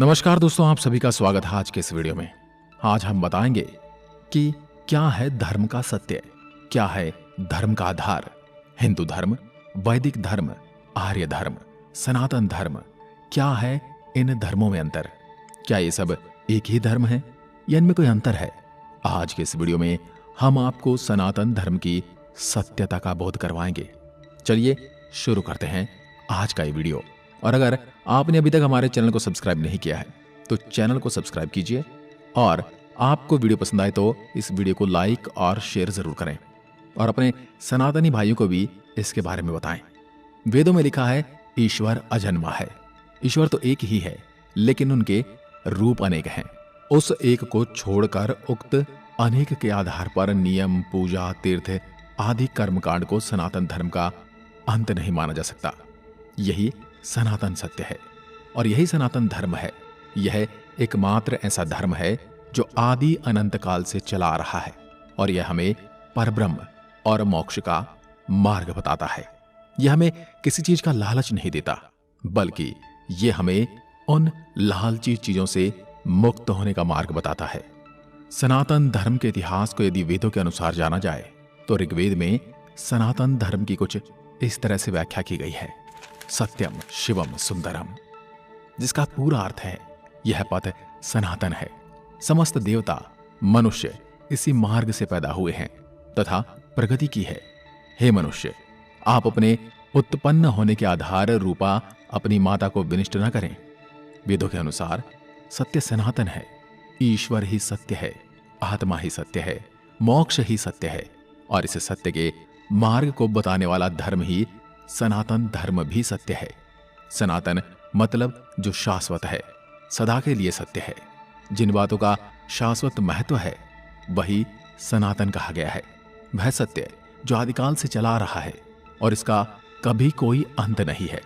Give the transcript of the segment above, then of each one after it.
नमस्कार दोस्तों, आप सभी का स्वागत है आज के इस वीडियो में। आज हम बताएंगे कि क्या है धर्म का सत्य, क्या है धर्म का आधार। हिंदू धर्म, वैदिक धर्म, आर्य धर्म, सनातन धर्म, क्या है इन धर्मों में अंतर? क्या ये सब एक ही धर्म है या इनमें कोई अंतर है? आज के इस वीडियो में हम आपको सनातन धर्म की सत्यता का बोध करवाएंगे। चलिए शुरू करते हैं आज का ये वीडियो। और अगर आपने अभी तक हमारे चैनल को सब्सक्राइब नहीं किया है तो चैनल को सब्सक्राइब कीजिए, और आपको वीडियो पसंद आए तो इस वीडियो को लाइक और शेयर जरूर करें, और अपने सनातनी भाइयों को भी इसके बारे में बताएं। वेदों में लिखा है ईश्वर अजन्मा है। ईश्वर तो एक ही है, लेकिन उनके रूप अनेक हैं। उस एक को छोड़कर उक्त अनेक के आधार पर नियम, पूजा, तीर्थ आदि कर्मकांड को सनातन धर्म का अंत नहीं माना जा सकता। यही सनातन सत्य है और यही सनातन धर्म है। यह एकमात्र ऐसा धर्म है जो आदि अनंत काल से चला आ रहा है, और यह हमें परब्रह्म और मोक्ष का मार्ग बताता है। यह हमें किसी चीज का लालच नहीं देता, बल्कि यह हमें उन लालची चीजों से मुक्त होने का मार्ग बताता है। सनातन धर्म के इतिहास को यदि वेदों के अनुसार जाना जाए तो ऋग्वेद में सनातन धर्म की कुछ इस तरह से व्याख्या की गई है: सत्यम शिवम सुंदरम, जिसका पूरा अर्थ है यह पथ सनातन है। समस्त देवता, मनुष्य इसी मार्ग से पैदा हुए हैं तथा प्रगति की है। हे मनुष्य, आप अपने उत्पन्न होने के आधार रूपा अपनी माता को विनिष्ट न करें। वेदों के अनुसार सत्य सनातन है। ईश्वर ही सत्य है, आत्मा ही सत्य है, मोक्ष ही सत्य है, और इस सत्य के मार्ग को बताने वाला धर्म ही सनातन धर्म भी सत्य है। सनातन मतलब जो शाश्वत है, सदा के लिए सत्य है। जिन बातों का शाश्वत महत्व है वही सनातन कहा गया है। वह सत्य जो आदिकाल से चला आ रहा है और इसका कभी कोई अंत नहीं है,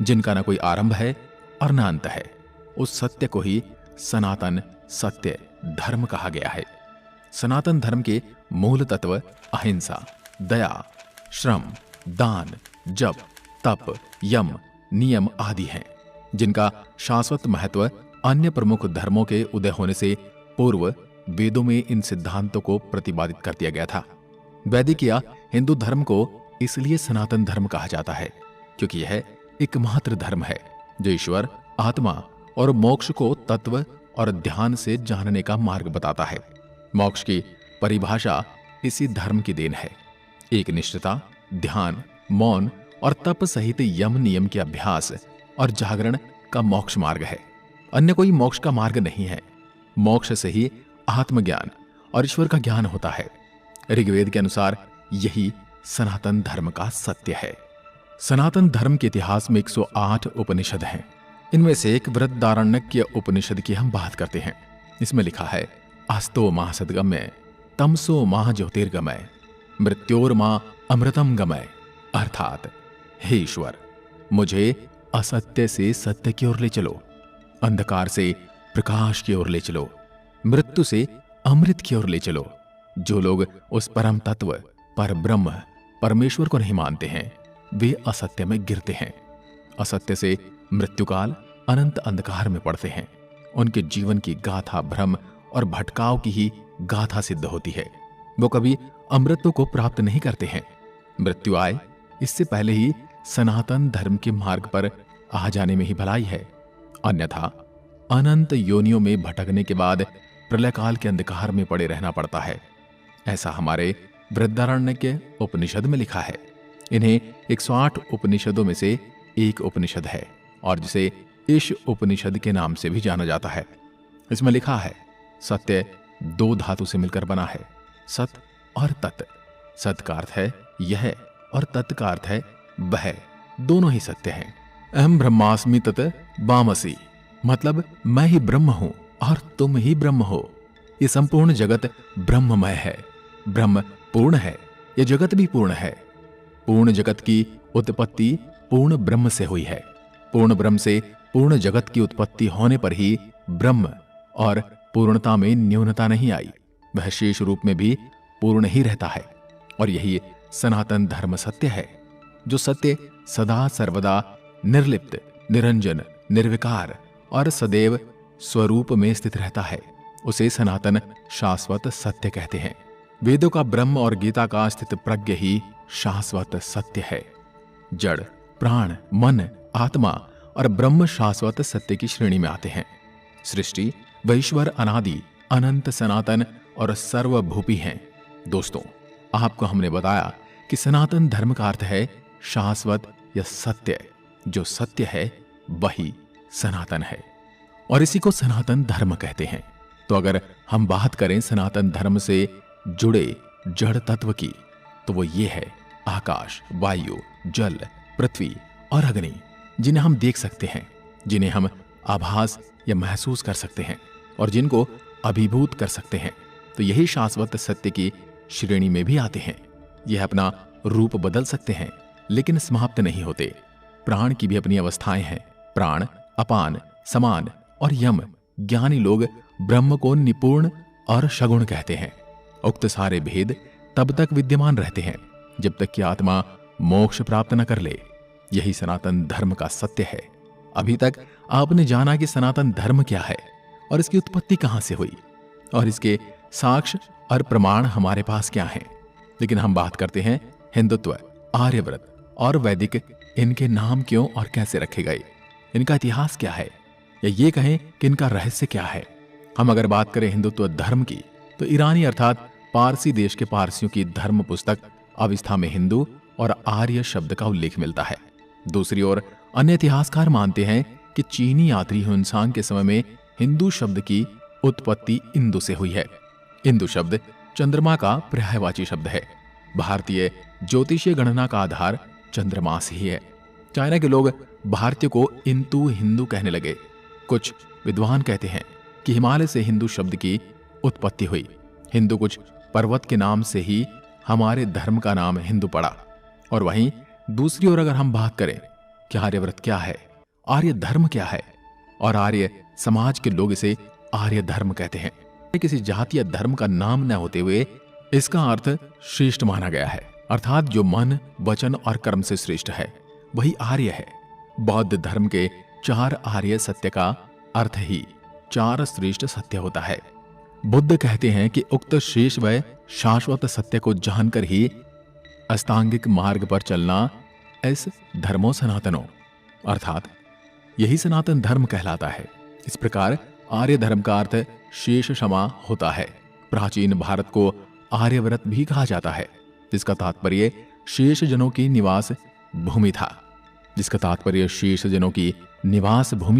जिनका न कोई आरंभ है और न अंत है, उस सत्य को ही सनातन सत्य धर्म कहा गया है। सनातन धर्म के मूल तत्व अहिंसा, दया, श्रम, दान, जप, तप, यम, नियम आदि हैं, जिनका शाश्वत महत्व अन्य प्रमुख धर्मों के उदय होने से पूर्व वेदों में इन सिद्धांतों को प्रतिपादित कर दिया गया था। वैदिक या हिंदू धर्म को इसलिए सनातन धर्म कहा जाता है क्योंकि यह एकमात्र धर्म है जो ईश्वर, आत्मा और मोक्ष को तत्व और ध्यान से जानने का मार्ग बताता है। मोक्ष की परिभाषा इसी धर्म की देन है। एक निष्ठता, ध्यान, मौन और तप सहित यम नियम के अभ्यास और जागरण का मोक्ष मार्ग है। अन्य कोई मोक्ष का मार्ग नहीं है। मोक्ष से ही आत्मज्ञान और ईश्वर का ज्ञान होता है। ऋग्वेद के अनुसार यही सनातन धर्म का सत्य है। सनातन धर्म के इतिहास में 108 उपनिषद हैं। इनमें से एक बृहदारण्यक उपनिषद की हम बात करते हैं। इसमें लिखा है अस्तो माह सद्गमय, तमसो माह ज्योतिर्गमय, मृत्योर्मा अमृतम गमय। अर्थात हे ईश्वर, मुझे असत्य से सत्य की ओर ले चलो, अंधकार से प्रकाश की ओर ले चलो, मृत्यु से अमृत की ओर ले चलो। जो लोग उस परम तत्व पर ब्रह्म परमेश्वर को नहीं मानते हैं वे असत्य में गिरते हैं। असत्य से मृत्युकाल अनंत अंधकार में पड़ते हैं। उनके जीवन की गाथा भ्रम और भटकाव की ही गाथा सिद्ध होती है। वो कभी अमृत को प्राप्त नहीं करते हैं। मृत्यु आए इससे पहले ही सनातन धर्म के मार्ग पर आ जाने में ही भलाई है, अन्यथा अनंत योनियों में भटकने के बाद प्रलय काल के अंधकार में पड़े रहना पड़ता है। ऐसा हमारे बृहदारण्यक के उपनिषद में लिखा है। इन्हें 108 उपनिषदों में से एक उपनिषद है और जिसे ईश उपनिषद के नाम से भी जाना जाता है। इसमें लिखा है सत्य 2 धातु से मिलकर बना है, सत और तत्। सत का अर्थ है यह और तत् का अर्थ है वह, दोनों ही सत्य हैं। अहम ब्रह्मास्मि तत् वामसि, मतलब मैं ही ब्रह्म हूं और तुम ही ब्रह्म हो। ये संपूर्ण जगत ब्रह्ममय है। ब्रह्म पूर्ण है, यह जगत भी पूर्ण है। पूर्ण जगत की उत्पत्ति पूर्ण ब्रह्म से हुई है। पूर्ण ब्रह्म से पूर्ण जगत की उत्पत्ति होने पर ही ब्रह्म और पूर्णता में न्यूनता नहीं आई, वह शेष रूप में भी पूर्ण ही रहता है। और यही सनातन धर्म सत्य है, जो सत्य सदा सर्वदा निर्लिप्त, निरंजन, निर्विकार और सदैव स्वरूप में स्थित रहता है उसे सनातन शाश्वत सत्य कहते हैं। वेदों का ब्रह्म और गीता का स्थित प्रज्ञ ही शाश्वत सत्य है। जड़, प्राण, मन, आत्मा और ब्रह्म शाश्वत सत्य की श्रेणी में आते हैं। सृष्टि व ईश्वर अनादि, अनंत, सनातन और सर्वभूपी हैं। दोस्तों, आपको हमने बताया कि सनातन धर्म का अर्थ है शाश्वत या सत्य। जो सत्य है वही सनातन है और इसी को सनातन धर्म कहते हैं। तो अगर हम बात करें सनातन धर्म से जुड़े जड़ तत्व की, तो वो ये है आकाश, वायु, जल, पृथ्वी और अग्नि, जिन्हें हम देख सकते हैं, जिन्हें हम आभास या महसूस कर सकते हैं और जिनको अभिभूत कर सकते हैं। तो यही शाश्वत सत्य की श्रेणी में भी आते हैं। यह अपना रूप बदल सकते हैं लेकिन समाप्त नहीं होते। प्राण की भी अपनी अवस्थाएं हैं। प्राण, अपान, समान और यम। ज्ञानी लोग ब्रह्म को निपुण और सगुण कहते हैं। उक्त सारे भेद तब तक विद्यमान रहते हैं जब तक कि आत्मा मोक्ष प्राप्त न कर ले। यही सनातन धर्म का सत्य है। अभी तक आपने जाना कि सनातन धर्म क्या है और इसकी उत्पत्ति कहां से हुई और इसके साक्ष्य और प्रमाण हमारे पास क्या हैं। लेकिन हम बात करते हैं हिंदुत्व, आर्यव्रत और वैदिक। इनके नाम क्यों और कैसे रखे गए, इनका इतिहास क्या है, या ये कहें कि इनका रहस्य क्या है। हम अगर बात करें हिंदुत्व धर्म की, तो ईरानी अर्थात पारसी देश के पारसियों की धर्म पुस्तक अवस्था में हिंदू और आर्य शब्द का उल्लेख मिलता है। दूसरी ओर अन्य इतिहासकार मानते हैं कि चीनी यात्री ह्वेनसांग के समय में हिंदू शब्द की उत्पत्ति इंदु से हुई है। इंदु शब्द चंद्रमा का पर्यायवाची शब्द है। भारतीय ज्योतिषीय गणना का आधार चंद्रमास ही है। चाइना के लोग भारतीय को इंतु हिंदू कहने लगे। कुछ विद्वान कहते हैं कि हिमालय से हिंदू शब्द की उत्पत्ति हुई। हिंदू कुछ पर्वत के नाम से ही हमारे धर्म का नाम हिंदू पड़ा। और वहीं दूसरी ओर अगर हम बात करें कि आर्यव्रत क्या है, आर्य धर्म क्या है, और आर्य समाज के लोग इसे आर्य धर्म कहते हैं। किसी जाति या धर्म का नाम न होते हुए इसका अर्थ श्रेष्ठ माना गया है, अर्थात जो मन, वचन और कर्म से श्रेष्ठ है वही आर्य है। बौद्ध धर्म के 4 आर्य सत्य का अर्थ ही 4 श्रेष्ठ सत्य होता है। बुद्ध कहते हैं कि उक्त शेष व शाश्वत सत्य को जानकर ही अस्तांगिक मार्ग पर चलना इस धर्मो सनातनो, अर्थात यही सनातन धर्म कहलाता है। इस प्रकार आर्य धर्म का अर्थ शेष क्षमा होता है। प्राचीन भारत को आर्यव्रत भी कहा जाता है, जिसका तात्पर्य शेष जनों की निवास भूमि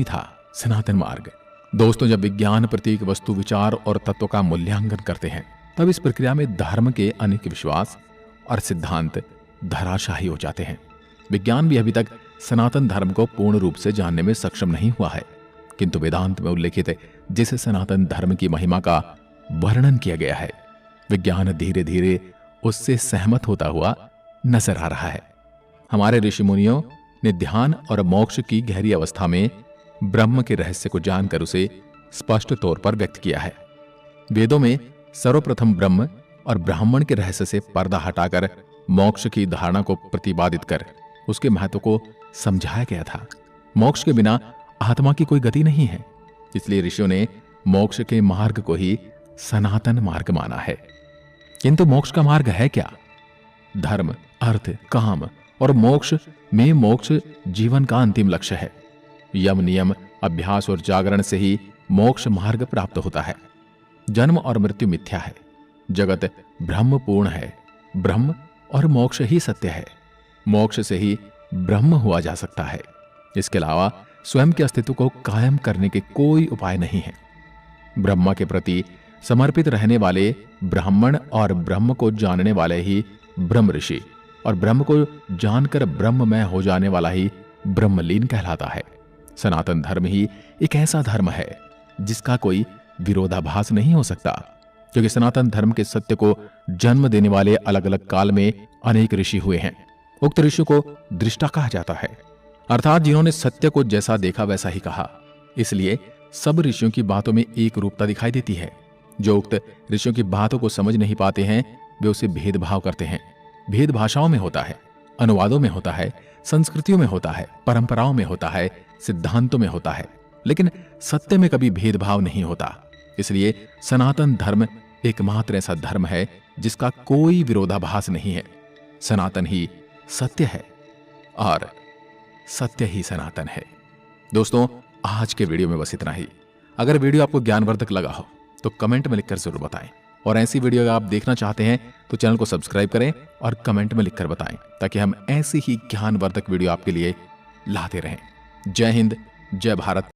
था। सनातन मार्ग। दोस्तों, जब विज्ञान प्रतीक वस्तु, विचार और तत्व का मूल्यांकन करते हैं, तब इस प्रक्रिया में धर्म के अनेक विश्वास और सिद्धांत धराशाही हो जाते हैं। विज्ञान भी अभी तक सनातन धर्म को पूर्ण रूप से जानने में सक्षम नहीं हुआ है, किंतु वेदांत में उल्लेखित जिस सनातन धर्म की महिमा का वर्णन किया गया है, विज्ञान धीरे धीरे उससे सहमत होता हुआ नजर आ रहा है। हमारे ऋषि मुनियों ने ध्यान और मोक्ष की गहरी अवस्था में ब्रह्म के रहस्य को जानकर उसे स्पष्ट तौर पर व्यक्त किया है। वेदों में सर्वप्रथम ब्रह्म और ब्राह्मण के रहस्य से पर्दा हटाकर मोक्ष की धारणा को प्रतिपादित कर उसके महत्व को समझाया गया था। मोक्ष के बिना आत्मा की कोई गति नहीं है, इसलिए ऋषियों ने मोक्ष के मार्ग को ही सनातन मार्ग माना है। किंतु मोक्ष का मार्ग है क्या? धर्म, अर्थ, काम और मोक्ष में मोक्ष जीवन का अंतिम लक्ष्य है। यम, नियम, अभ्यास और जागरण से ही मोक्ष मार्ग प्राप्त होता है। जन्म और मृत्यु मिथ्या है। जगत ब्रह्मपूर्ण है। ब्रह्म और मोक्ष ही सत्य है। मोक्ष से ही ब्रह्म हुआ जा सकता है। इसके अलावा स्वयं के अस्तित्व को कायम करने के कोई उपाय नहीं है। ब्रह्मा के प्रति समर्पित रहने वाले ब्राह्मण और ब्रह्म को जानने वाले ही ब्रह्म ऋषि और ब्रह्म को जानकर ब्रह्ममय हो जाने वाला ही ब्रह्मलीन कहलाता है। सनातन धर्म ही एक ऐसा धर्म है जिसका कोई विरोधाभास नहीं हो सकता, क्योंकि सनातन धर्म के सत्य को जन्म देने वाले अलग अलग काल में अनेक ऋषि हुए हैं। उक्त ऋषि को दृष्टा कहा जाता है, अर्थात जिन्होंने सत्य को जैसा देखा वैसा ही कहा। इसलिए सब ऋषियों की बातों में एक रूपता दिखाई देती है। जो उक्त ऋषियों की बातों को समझ नहीं पाते हैं वे उसे भेदभाव करते हैं। भेद भाषाओं में होता है, अनुवादों में होता है, संस्कृतियों में होता है, परंपराओं में होता है, सिद्धांतों में होता है। लेकिन सत्य में कभी भेदभाव नहीं होता। इसलिए सनातन धर्म एकमात्र ऐसा धर्म है जिसका कोई विरोधाभास नहीं है। सनातन ही सत्य है और सत्य ही सनातन है। दोस्तों, आज के वीडियो में बस इतना ही। अगर वीडियो आपको ज्ञानवर्धक लगा हो तो कमेंट में लिखकर जरूर बताएं, और ऐसी वीडियो आप देखना चाहते हैं तो चैनल को सब्सक्राइब करें और कमेंट में लिखकर बताएं, ताकि हम ऐसी ही ज्ञानवर्धक वीडियो आपके लिए लाते रहें। जय हिंद, जय भारत।